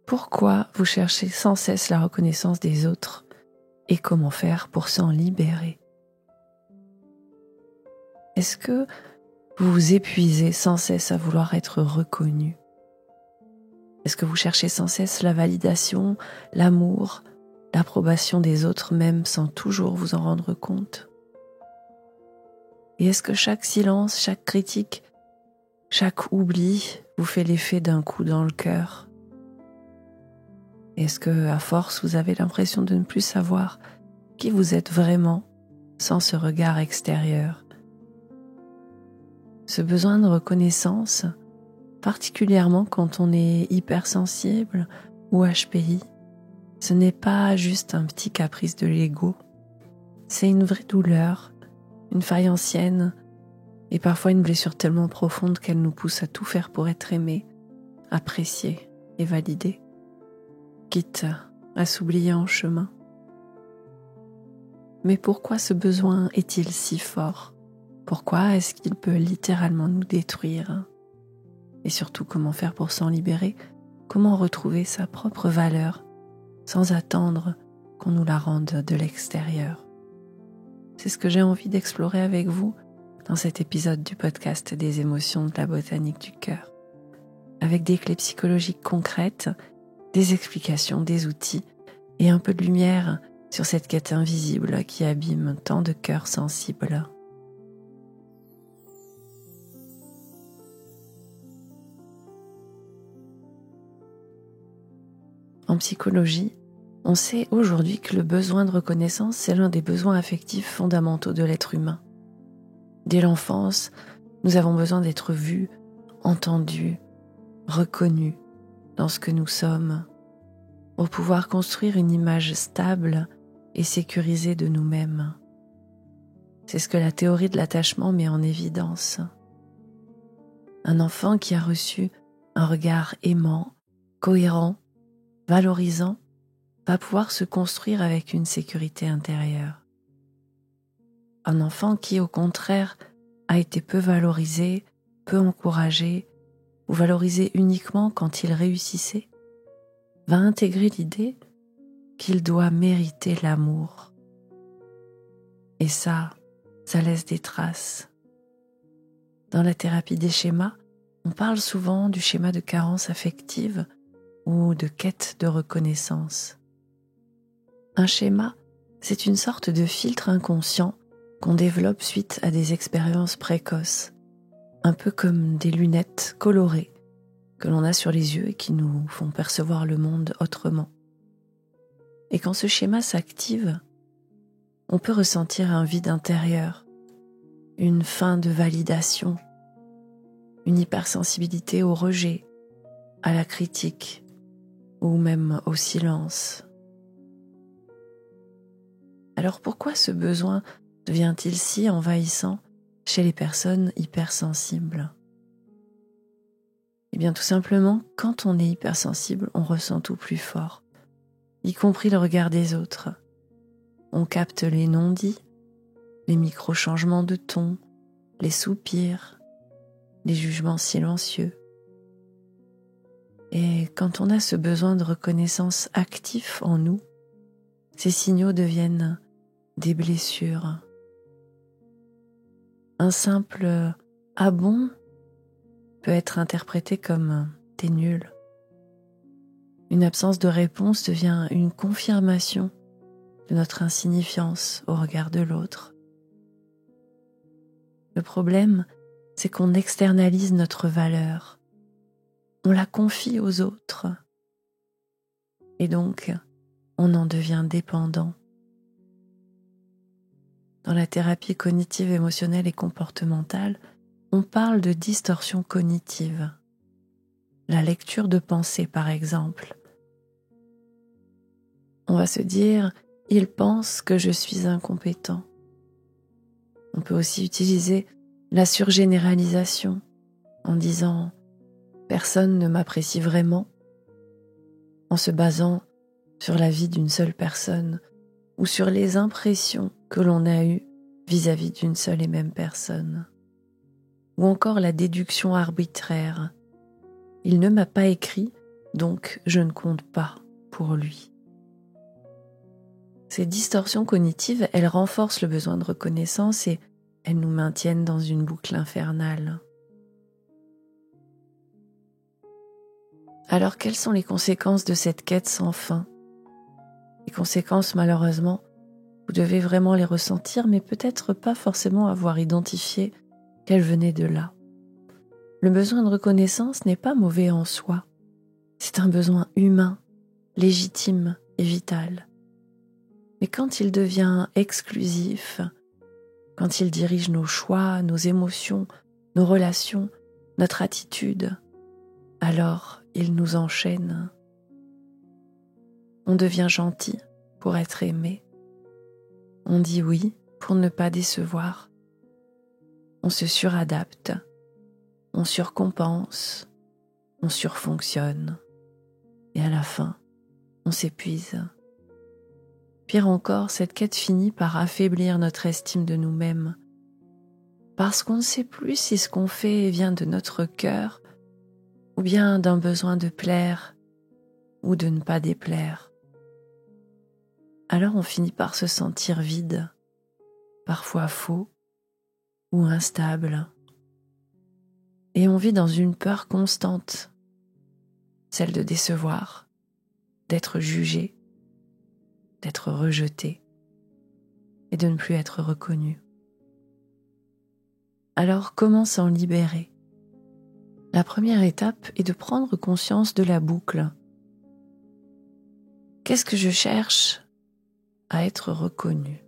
Pourquoi vous cherchez sans cesse la reconnaissance des autres et comment faire pour s'en libérer? Est-ce que vous vous épuisez sans cesse à vouloir être reconnu? Est-ce que vous cherchez sans cesse la validation, l'amour, l'approbation des autres même sans toujours vous en rendre compte? Et est-ce que chaque silence, chaque critique, chaque oubli vous fait l'effet d'un coup dans le cœur? Est-ce que, à force, vous avez l'impression de ne plus savoir qui vous êtes vraiment sans ce regard extérieur? Ce besoin de reconnaissance, particulièrement quand on est hypersensible ou HPI, ce n'est pas juste un petit caprice de l'ego, c'est une vraie douleur, une faille ancienne et parfois une blessure tellement profonde qu'elle nous pousse à tout faire pour être aimé, apprécié et validé, quitte à s'oublier en chemin. Mais pourquoi ce besoin est-il si fort? Pourquoi est-ce qu'il peut littéralement nous détruire? Et surtout, comment faire pour s'en libérer? Comment retrouver sa propre valeur sans attendre qu'on nous la rende de l'extérieur? C'est ce que j'ai envie d'explorer avec vous dans cet épisode du podcast des émotions de la botanique du cœur, avec des clés psychologiques concrètes, des explications, des outils et un peu de lumière sur cette quête invisible qui abîme tant de cœurs sensibles. En psychologie, on sait aujourd'hui que le besoin de reconnaissance, c'est l'un des besoins affectifs fondamentaux de l'être humain. Dès l'enfance, nous avons besoin d'être vus, entendus, reconnus dans ce que nous sommes, pour pouvoir construire une image stable et sécurisée de nous-mêmes. C'est ce que la théorie de l'attachement met en évidence. Un enfant qui a reçu un regard aimant, cohérent, valorisant, va pouvoir se construire avec une sécurité intérieure. Un enfant qui, au contraire, a été peu valorisé, peu encouragé, ou valorisé uniquement quand il réussissait, va intégrer l'idée qu'il doit mériter l'amour. Et ça laisse des traces. Dans la thérapie des schémas, on parle souvent du schéma de carence affective ou de quête de reconnaissance. Un schéma, c'est une sorte de filtre inconscient qu'on développe suite à des expériences précoces, un peu comme des lunettes colorées que l'on a sur les yeux et qui nous font percevoir le monde autrement. Et quand ce schéma s'active, on peut ressentir un vide intérieur, une faim de validation, une hypersensibilité au rejet, à la critique ou même au silence. Alors pourquoi ce besoin devient-il si envahissant chez les personnes hypersensibles? Eh bien tout simplement, quand on est hypersensible, on ressent tout plus fort, y compris le regard des autres. On capte les non-dits, les micro-changements de ton, les soupirs, les jugements silencieux. Et quand on a ce besoin de reconnaissance actif en nous, ces signaux deviennent des blessures. Un simple « ah bon » peut être interprété comme « t'es nul ». Une absence de réponse devient une confirmation de notre insignifiance au regard de l'autre. Le problème, c'est qu'on externalise notre valeur. On la confie aux autres. Et donc, on en devient dépendant. Dans la thérapie cognitive, émotionnelle et comportementale, on parle de distorsion cognitive. La lecture de pensée, par exemple. On va se dire « il pense que je suis incompétent ». On peut aussi utiliser la surgénéralisation en disant « personne ne m'apprécie vraiment » en se basant sur la vie d'une seule personne ou sur les impressions que l'on a eues vis-à-vis d'une seule et même personne. Ou encore la déduction arbitraire. Il ne m'a pas écrit donc je ne compte pas pour lui. Ces distorsions cognitives, elles renforcent le besoin de reconnaissance et elles nous maintiennent dans une boucle infernale. Alors, quelles sont les conséquences de cette quête sans fin? Les conséquences, malheureusement, vous devez vraiment les ressentir, mais peut-être pas forcément avoir identifié qu'elles venaient de là. Le besoin de reconnaissance n'est pas mauvais en soi. C'est un besoin humain, légitime et vital. Mais quand il devient exclusif, quand il dirige nos choix, nos émotions, nos relations, notre attitude, alors il nous enchaîne. On devient gentil pour être aimé. On dit oui pour ne pas décevoir. On se suradapte, on surcompense, on surfonctionne. Et à la fin, on s'épuise. Pire encore, cette quête finit par affaiblir notre estime de nous-mêmes. Parce qu'on ne sait plus si ce qu'on fait vient de notre cœur ou bien d'un besoin de plaire ou de ne pas déplaire. Alors on finit par se sentir vide, parfois faux ou instable. Et on vit dans une peur constante, celle de décevoir, d'être jugé, d'être rejeté et de ne plus être reconnu. Alors comment s'en libérer? La première étape est de prendre conscience de la boucle. Qu'est-ce que je cherche à être reconnu?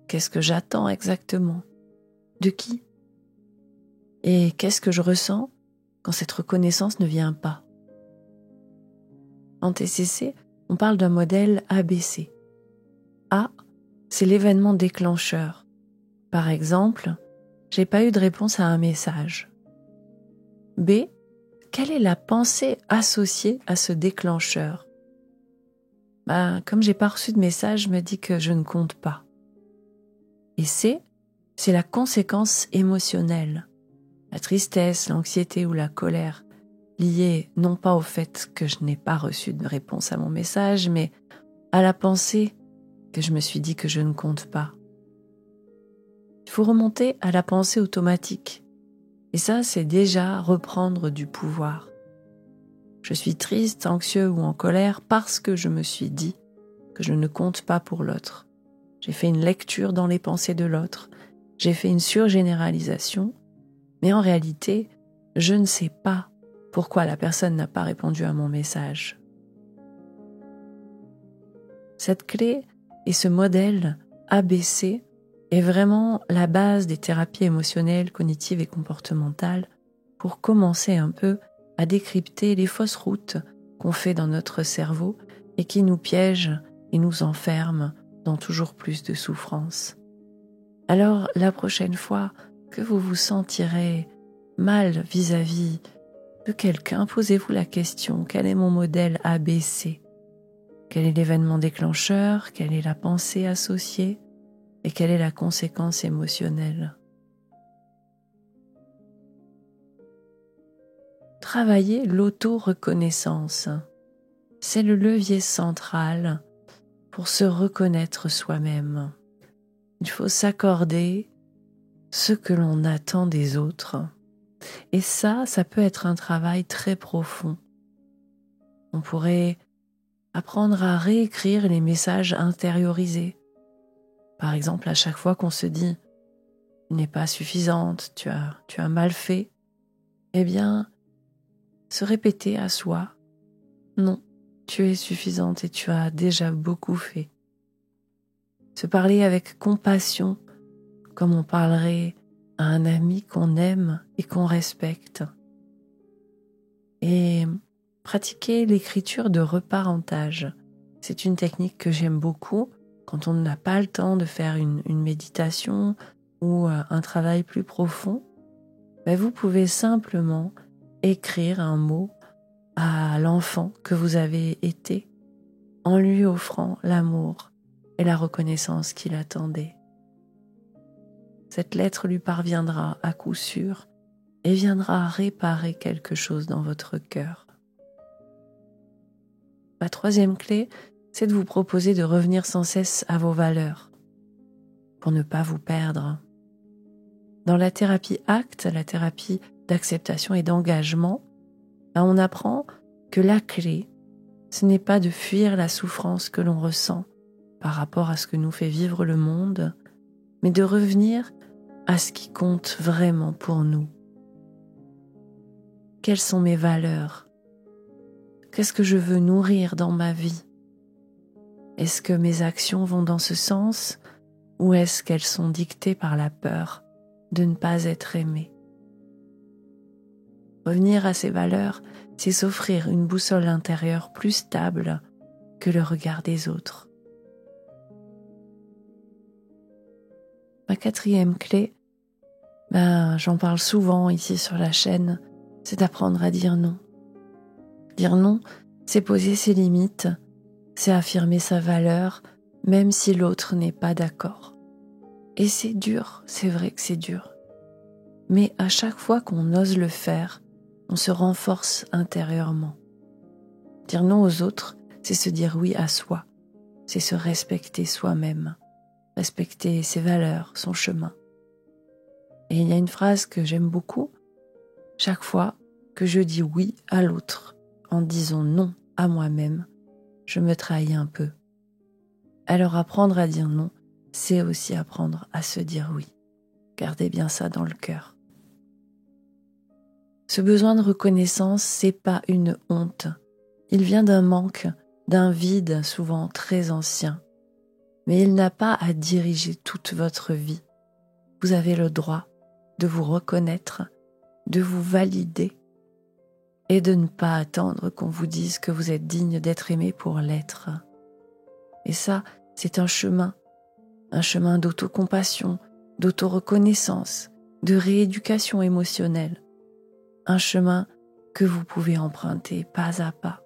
Qu'est-ce que j'attends exactement? De qui? Et qu'est-ce que je ressens quand cette reconnaissance ne vient pas? En TCC, on parle d'un modèle ABC. A, c'est l'événement déclencheur. Par exemple, j'ai pas eu de réponse à un message. B, quelle est la pensée associée à ce déclencheur? Comme j'ai pas reçu de message, je me dis que je ne compte pas. Et C, c'est la conséquence émotionnelle. La tristesse, l'anxiété ou la colère liée non pas au fait que je n'ai pas reçu de réponse à mon message, mais à la pensée que je me suis dit que je ne compte pas. Il faut remonter à la pensée automatique. Et ça, c'est déjà reprendre du pouvoir. Je suis triste, anxieux ou en colère parce que je me suis dit que je ne compte pas pour l'autre. J'ai fait une lecture dans les pensées de l'autre. J'ai fait une surgénéralisation. Mais en réalité, je ne sais pas pourquoi la personne n'a pas répondu à mon message. Cette clé et ce modèle ABC est vraiment la base des thérapies émotionnelles, cognitives et comportementales pour commencer un peu à décrypter les fausses routes qu'on fait dans notre cerveau et qui nous piègent et nous enferment dans toujours plus de souffrance. Alors, la prochaine fois que vous vous sentirez mal vis-à-vis de quelqu'un, posez-vous la question: quel est mon modèle ABC? Quel est l'événement déclencheur? Quelle est la pensée associée? Et quelle est la conséquence émotionnelle? Travailler l'auto-reconnaissance, c'est le levier central pour se reconnaître soi-même. Il faut s'accorder ce que l'on attend des autres. Et ça peut être un travail très profond. On pourrait apprendre à réécrire les messages intériorisés. Par exemple, à chaque fois qu'on se dit « tu n'es pas suffisante, tu as mal fait », eh bien, se répéter à soi « non, tu es suffisante et tu as déjà beaucoup fait ». Se parler avec compassion, comme on parlerait à un ami qu'on aime et qu'on respecte. Et pratiquer l'écriture de reparentage. C'est une technique que j'aime beaucoup quand on n'a pas le temps de faire une méditation ou un travail plus profond. Vous pouvez simplement écrire un mot à l'enfant que vous avez été en lui offrant l'amour et la reconnaissance qu'il attendait. Cette lettre lui parviendra à coup sûr et viendra réparer quelque chose dans votre cœur. Ma troisième clé, c'est de vous proposer de revenir sans cesse à vos valeurs pour ne pas vous perdre. Dans la thérapie ACT, la thérapie d'acceptation et d'engagement, on apprend que la clé, ce n'est pas de fuir la souffrance que l'on ressent par rapport à ce que nous fait vivre le monde, mais de revenir à ce qui compte vraiment pour nous. Quelles sont mes valeurs? Qu'est-ce que je veux nourrir dans ma vie? Est-ce que mes actions vont dans ce sens ou est-ce qu'elles sont dictées par la peur de ne pas être aimé? Revenir à ces valeurs, c'est s'offrir une boussole intérieure plus stable que le regard des autres. Ma quatrième clé, j'en parle souvent ici sur la chaîne, c'est d'apprendre à dire non. Dire non, c'est poser ses limites, c'est affirmer sa valeur, même si l'autre n'est pas d'accord. Et c'est dur, c'est vrai que c'est dur. Mais à chaque fois qu'on ose le faire, on se renforce intérieurement. Dire non aux autres, c'est se dire oui à soi, c'est se respecter soi-même, respecter ses valeurs, son chemin. Et il y a une phrase que j'aime beaucoup, chaque fois que je dis oui à l'autre en disant non à moi-même, je me trahis un peu. Alors apprendre à dire non, c'est aussi apprendre à se dire oui. Gardez bien ça dans le cœur. Ce besoin de reconnaissance, c'est pas une honte. Il vient d'un manque, d'un vide souvent très ancien. Mais il n'a pas à diriger toute votre vie. Vous avez le droit de vous reconnaître, de vous valider et de ne pas attendre qu'on vous dise que vous êtes digne d'être aimé pour l'être. Et ça, c'est un chemin d'autocompassion, d'autoreconnaissance, de rééducation émotionnelle. Un chemin que vous pouvez emprunter pas à pas,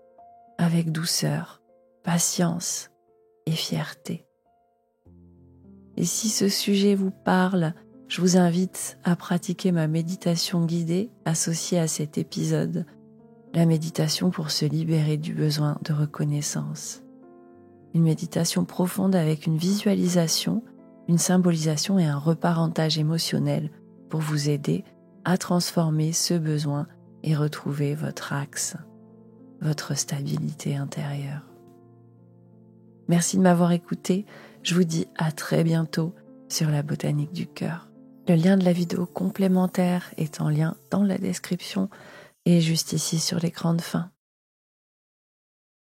avec douceur, patience et fierté. Et si ce sujet vous parle, je vous invite à pratiquer ma méditation guidée associée à cet épisode, la méditation pour se libérer du besoin de reconnaissance. Une méditation profonde avec une visualisation, une symbolisation et un reparentage émotionnel pour vous aider à transformer ce besoin et retrouver votre axe, votre stabilité intérieure. Merci de m'avoir écouté. Je vous dis à très bientôt sur la botanique du cœur. Le lien de la vidéo complémentaire est en lien dans la description et juste ici sur l'écran de fin.